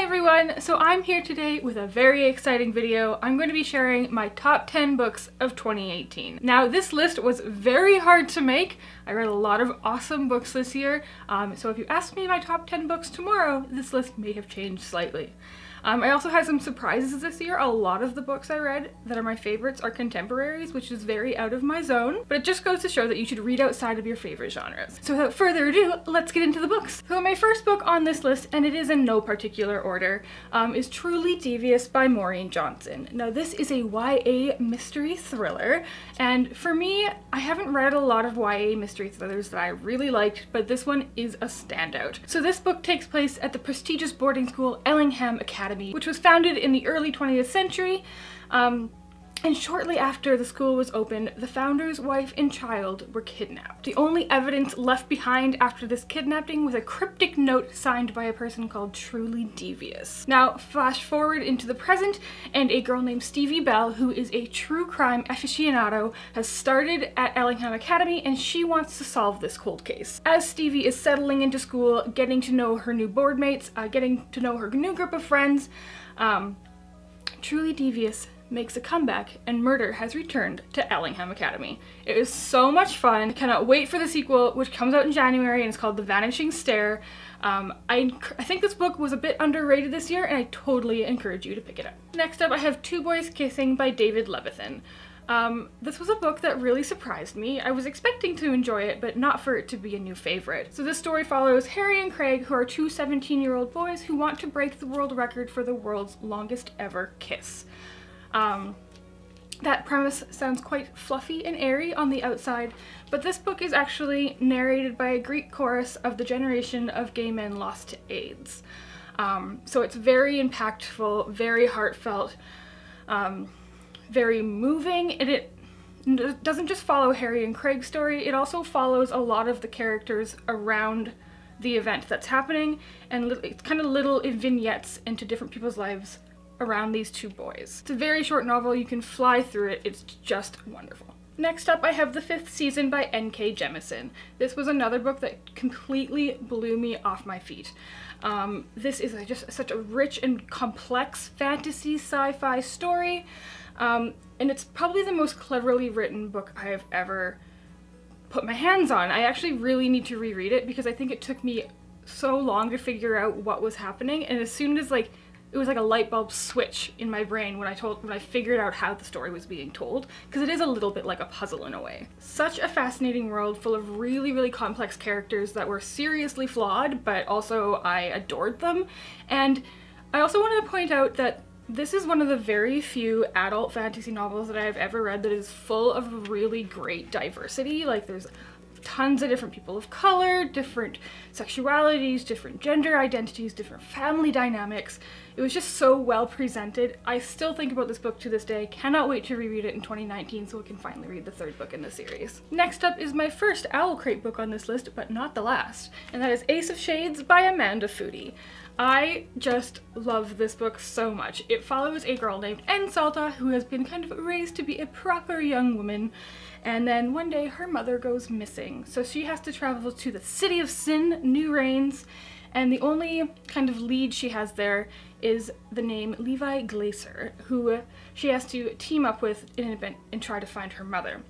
everyone! So I'm here today with a very exciting video. I'm going to be sharing my top 10 books of 2018. Now this list was very hard to make. I read a lot of awesome books this year, so if you ask me my top 10 books tomorrow, this list may have changed slightly. I also had some surprises this year. A lot of the books I read that are my favorites are contemporaries, which is very out of my zone, but it just goes to show that you should read outside of your favorite genres. So without further ado, let's get into the books. So my first book on this list, and it is in no particular order, is Truly Devious by Maureen Johnson. Now this is a YA mystery thriller, and for me, I haven't read a lot of YA mystery thrillers that I really liked, but this one is a standout. So this book takes place at the prestigious boarding school Ellingham Academy, which was founded in the early 20th century. And shortly after the school was opened, the founder's wife and child were kidnapped. The only evidence left behind after this kidnapping was a cryptic note signed by a person called Truly Devious. Now, flash forward into the present, and a girl named Stevie Bell, who is a true crime aficionado, has started at Ellingham Academy, and she wants to solve this cold case. As Stevie is settling into school, getting to know her new board mates, getting to know her new group of friends, Truly Devious makes a comeback and murder has returned to Ellingham Academy. It is so much fun. I cannot wait for the sequel, which comes out in January and it's called The Vanishing Stair. I think this book was a bit underrated this year, and I totally encourage you to pick it up. Next up, I have Two Boys Kissing by David Levithan. This was a book that really surprised me. I was expecting to enjoy it, but not for it to be a new favorite. So this story follows Harry and Craig, who are two 17-year-old boys who want to break the world record for the world's longest ever kiss. That premise sounds quite fluffy and airy on the outside, but this book is actually narrated by a Greek chorus of the generation of gay men lost to AIDS. So it's very impactful, very heartfelt, very moving, and it doesn't just follow Harry and Craig's story, it also follows a lot of the characters around the event that's happening, and it's kind of little vignettes into different people's lives around these two boys. It's a very short novel, you can fly through it, it's just wonderful. Next up, I have The Fifth Season by N.K. Jemisin. This was another book that completely blew me off my feet. This is just such a rich and complex fantasy sci-fi story, and it's probably the most cleverly written book I have ever put my hands on. I actually really need to reread it because I think it took me so long to figure out what was happening, and as soon as it was like a light bulb switch in my brain when I figured out how the story was being told, because it is a little bit like a puzzle in a way. Such a fascinating world full of really, really complex characters that were seriously flawed, but also I adored them. And I also wanted to point out that this is one of the very few adult fantasy novels that I have ever read that is full of really great diversity. Like, there's tons of different people of color, different sexualities, different gender identities, different family dynamics. It was just so well presented. I still think about this book to this day. Cannot wait to reread it in 2019 so we can finally read the third book in the series. Next up is my first OwlCrate book on this list, but not the last, and that is Ace of Shades by Amanda Foody. I just love this book so much. It follows a girl named Salta who has been kind of raised to be a proper young woman, and then one day her mother goes missing. So she has to travel to the City of Sin, New Rains, and the only kind of lead she has there is the name Levi Glaser, who she has to team up with in an event and try to find her mother.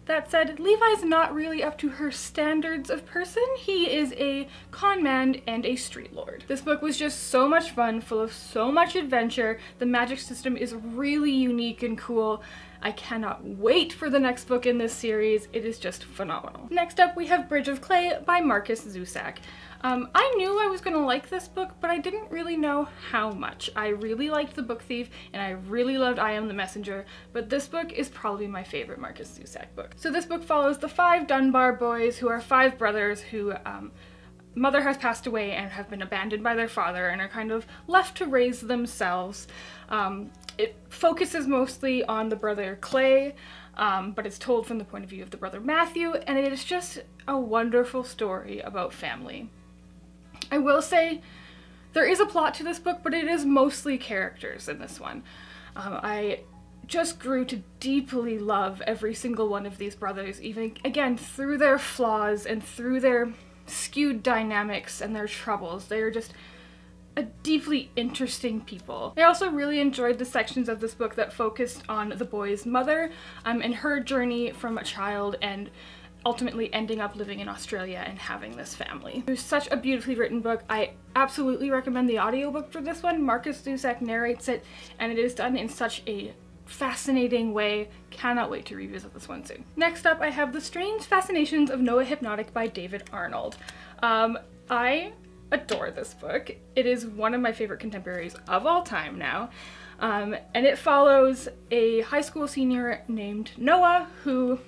That said, Levi's not really up to her standards of person. He is a con man and a street lord. This book was just so much fun, full of so much adventure. The magic system is really unique and cool. I cannot wait for the next book in this series. It is just phenomenal. Next up, we have Bridge of Clay by Markus Zusak. I knew I was gonna like this book, but I didn't really know how much. I really liked The Book Thief, and I really loved I Am the Messenger, but this book is probably my favorite Markus Zusak book. So this book follows the 5 Dunbar boys, who are 5 brothers who mother has passed away and have been abandoned by their father and are kind of left to raise themselves. It focuses mostly on the brother Clay, but it's told from the point of view of the brother Matthew, and it is just a wonderful story about family. I will say there is a plot to this book, but it is mostly characters in this one. I just grew to deeply love every single one of these brothers, even again through their flaws and through their skewed dynamics and their troubles. They are just a deeply interesting people. I also really enjoyed the sections of this book that focused on the boy's mother and her journey from a child and ultimately ending up living in Australia and having this family. It was such a beautifully written book. I absolutely recommend the audiobook for this one. Markus Zusak narrates it, and it is done in such a fascinating way. Cannot wait to revisit this one soon. Next up, I have The Strange Fascinations of Noah Hypnotik by David Arnold. I adore this book. It is one of my favorite contemporaries of all time now. And it follows a high school senior named Noah who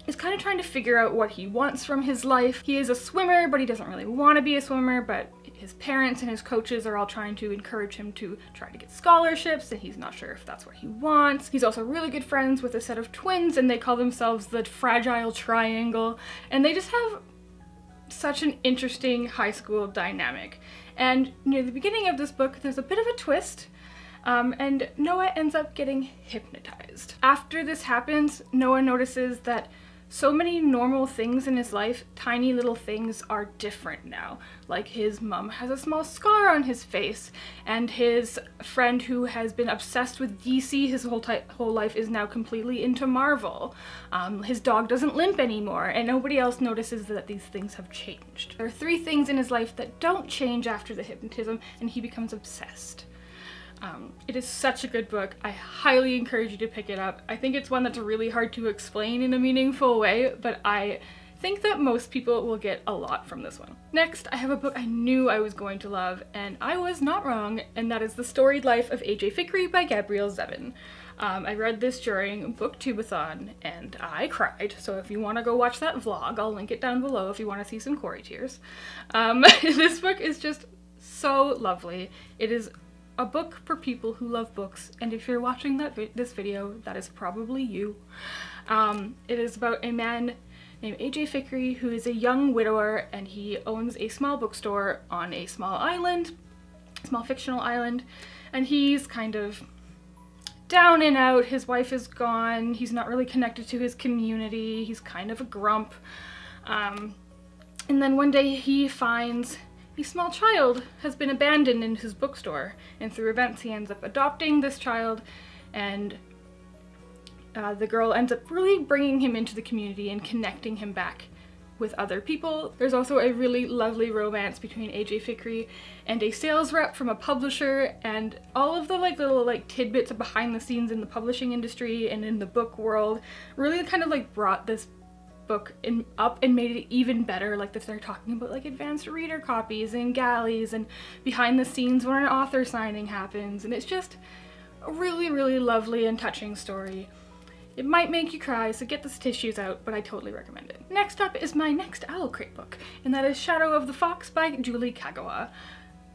is kind of trying to figure out what he wants from his life. He is a swimmer, but he doesn't really want to be a swimmer, but his parents and his coaches are all trying to encourage him to try to get scholarships, and he's not sure if that's what he wants. He's also really good friends with a set of twins, and they call themselves the Fragile Triangle, and they just have such an interesting high school dynamic. And near the beginning of this book, there's a bit of a twist, and Noah ends up getting hypnotized. After this happens, Noah notices that so many normal things in his life, tiny little things, are different now. Like his mom has a small scar on his face, and his friend who has been obsessed with DC his whole life is now completely into Marvel. His dog doesn't limp anymore, and nobody else notices that these things have changed. There are 3 things in his life that don't change after the hypnotism, and he becomes obsessed. It is such a good book. I highly encourage you to pick it up. I think it's one that's really hard to explain in a meaningful way, but I think that most people will get a lot from this one. Next, I have a book I knew I was going to love, and I was not wrong, and that is The Storied Life of AJ Fikry by Gabrielle Zevin. I read this during Booktubeathon, and I cried, so if you want to go watch that vlog, I'll link it down below if you want to see some Cori tears. This book is just so lovely. It is a book for people who love books, and if you're watching this video, that is probably you. It is about a man named AJ Fikry who is a young widower, and he owns a small bookstore on a small island, small fictional island, and he's kind of down and out. His wife is gone, he's not really connected to his community, he's kind of a grump. And then one day he finds a small child has been abandoned in his bookstore, and through events he ends up adopting this child, and the girl ends up really bringing him into the community and connecting him back with other people. There's also a really lovely romance between AJ Fikry and a sales rep from a publisher, and all of the little tidbits of behind the scenes in the publishing industry and in the book world really kind of brought this book up and made it even better. Like they're talking about advanced reader copies and galleys and behind the scenes when an author signing happens, and it's just a really, really lovely and touching story. It might make you cry, so get the tissues out, but I totally recommend it. Next up is my next OwlCrate book, and that is Shadow of the Fox by Julie Kagawa.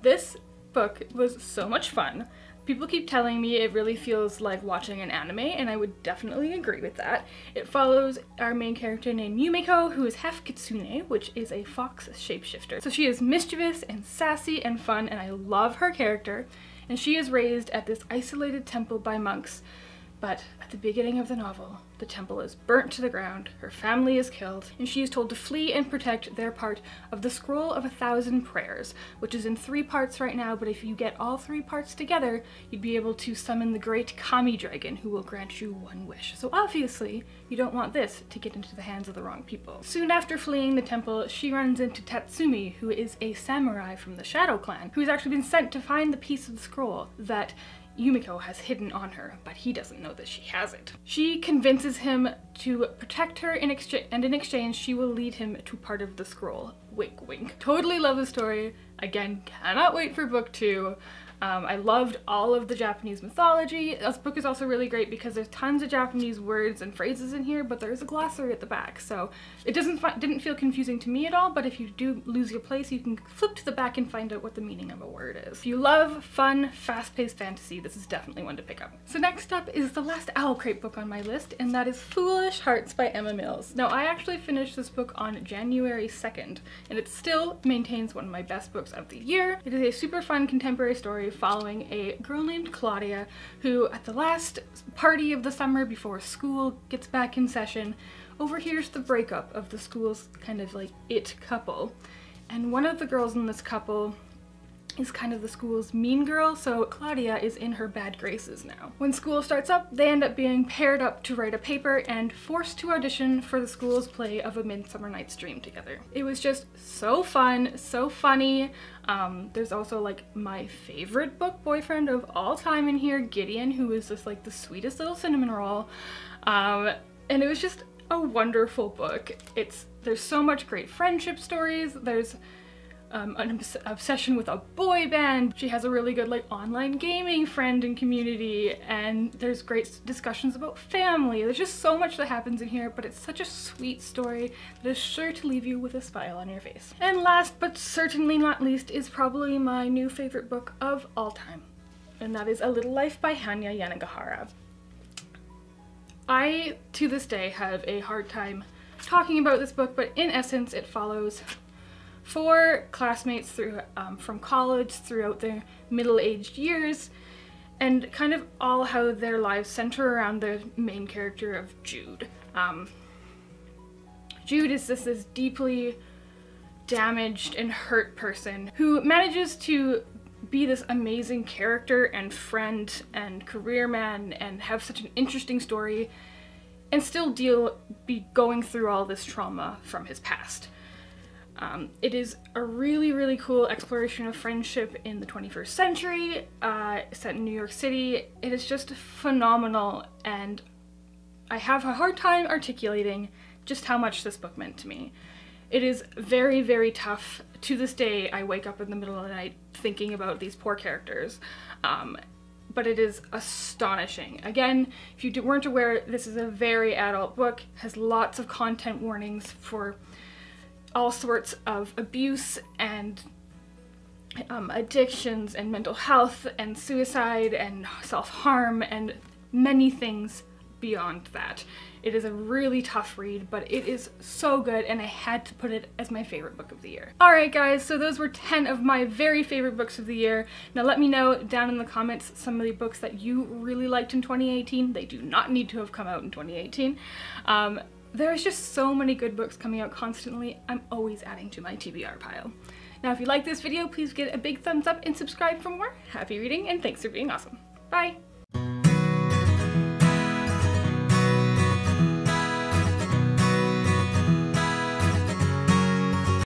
This book was so much fun. People keep telling me it really feels like watching an anime, and I would definitely agree with that. It follows our main character named Yumiko, who is half kitsune, which is a fox shapeshifter. So she is mischievous and sassy and fun, and I love her character. And she is raised at this isolated temple by monks, but at the beginning of the novel, the temple is burnt to the ground, her family is killed, and she is told to flee and protect their part of the Scroll of 1,000 Prayers, which is in 3 parts right now, but if you get all 3 parts together, you'd be able to summon the great Kami dragon, who will grant you 1 wish. So obviously, you don't want this to get into the hands of the wrong people. Soon after fleeing the temple, she runs into Tatsumi, who is a samurai from the Shadow Clan, who has actually been sent to find the piece of the scroll that Yumiko has hidden on her, but he doesn't know that she has it. She convinces him to protect her and in exchange she will lead him to part of the scroll. Wink wink. Totally love the story. Again, cannot wait for book 2. I loved all of the Japanese mythology. This book is also really great because there's tons of Japanese words and phrases in here, but there's a glossary at the back, so it didn't feel confusing to me at all, but if you do lose your place, you can flip to the back and find out what the meaning of a word is. If you love fun, fast-paced fantasy, this is definitely one to pick up. So next up is the last OwlCrate book on my list, and that is Foolish Hearts by Emma Mills. Now, I actually finished this book on January 2nd, and it still maintains one of my best books of the year. It is a super fun contemporary story following a girl named Claudia who, at the last party of the summer before school gets back in session, overhears the breakup of the school's kind of it couple. And one of the girls in this couple is kind of the school's mean girl, so Claudia is in her bad graces now. When school starts up, they end up being paired up to write a paper and forced to audition for the school's play of A Midsummer Night's Dream together. It was just so fun, so funny. There's also like my favorite book boyfriend of all time in here, Gideon, who is just like the sweetest little cinnamon roll. And it was just a wonderful book. There's so much great friendship stories. There's an obsession with a boy band. She has a really good like online gaming friend and community, and there's great discussions about family. There's just so much that happens in here, but it's such a sweet story that is sure to leave you with a smile on your face. And last but certainly not least is probably my new favorite book of all time, and that is A Little Life by Hanya Yanagihara. I, to this day, have a hard time talking about this book, but in essence it follows 4 classmates from college throughout their middle-aged years, and kind of all how their lives center around the main character of Jude. Jude is this deeply damaged and hurt person who manages to be this amazing character and friend and career man and have such an interesting story and still be going through all this trauma from his past. It is a really, really cool exploration of friendship in the 21st century, set in New York City. It is just phenomenal, and I have a hard time articulating just how much this book meant to me. It is very, very tough. To this day, I wake up in the middle of the night thinking about these poor characters, but it is astonishing. Again, if you weren't aware, this is a very adult book, has lots of content warnings for all sorts of abuse and addictions and mental health and suicide and self-harm and many things beyond that. It is a really tough read, but it is so good, and I had to put it as my favorite book of the year. Alright guys, so those were 10 of my very favorite books of the year. Now let me know down in the comments some of the books that you really liked in 2018. They do not need to have come out in 2018. There's just so many good books coming out constantly. I'm always adding to my TBR pile. Now if you like this video, please give it a big thumbs up and subscribe for more. Happy reading, and thanks for being awesome. Bye!